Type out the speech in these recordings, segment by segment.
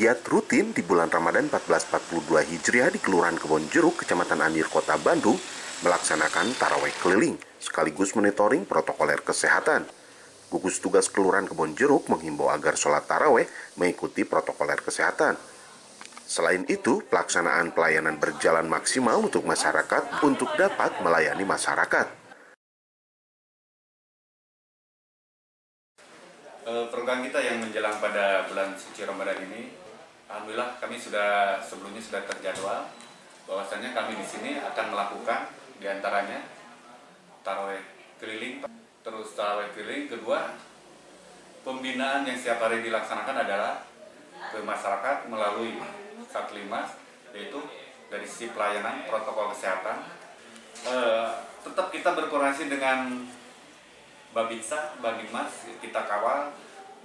giat rutin di bulan Ramadan 1442 Hijriah di Kelurahan Kebonjeruk, Kecamatan Andir, Kota Bandung, melaksanakan tarawih keliling sekaligus monitoring protokoler kesehatan. Gugus Tugas Kelurahan Kebonjeruk menghimbau agar sholat tarawih mengikuti protokoler kesehatan. Selain itu, pelaksanaan pelayanan berjalan maksimal untuk masyarakat untuk dapat melayani masyarakat. Program kita yang menjelang pada bulan suci Ramadan ini, alhamdulillah kami sebelumnya sudah terjadwal bahwasanya kami di sini akan melakukan diantaranya tarawih keliling, terus tarawih keliling. Kedua, pembinaan yang setiap hari dilaksanakan adalah ke masyarakat melalui Satlimas, yaitu dari sisi pelayanan protokol kesehatan. Tetap kita berkoordinasi dengan Babinsa, Babinmas, kita kawal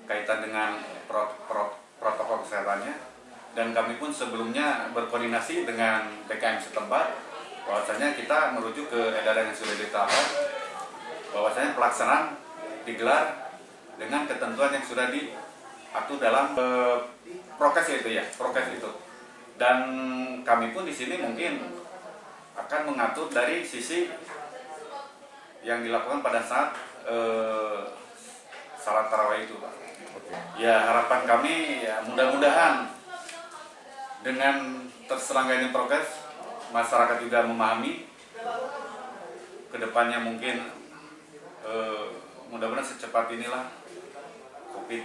kaitan dengan protokol kesehatannya, dan kami pun sebelumnya berkoordinasi dengan DKM setempat bahwasanya kita merujuk ke edaran yang sudah ditetapkan bahwasanya pelaksanaan digelar dengan ketentuan yang sudah diatur dalam prokes itu. Dan kami pun di sini mungkin akan mengatur dari sisi yang dilakukan pada saat salat tarawih itu, Pak. Ya, harapan kami ya mudah-mudahan dengan terselenggaranya prokes, masyarakat juga memahami kedepannya mungkin mudah-mudahan secepat inilah COVID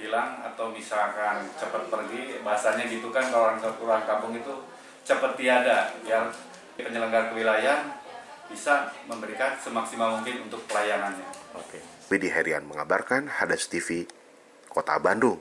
hilang atau misalkan cepat pergi, bahasanya gitu kan kalau orang kampung itu cepat tiada, biar penyelenggara wilayah bisa memberikan semaksimal mungkin untuk pelayanannya. Widi Herian mengabarkan, Hadas TV, Kota Bandung.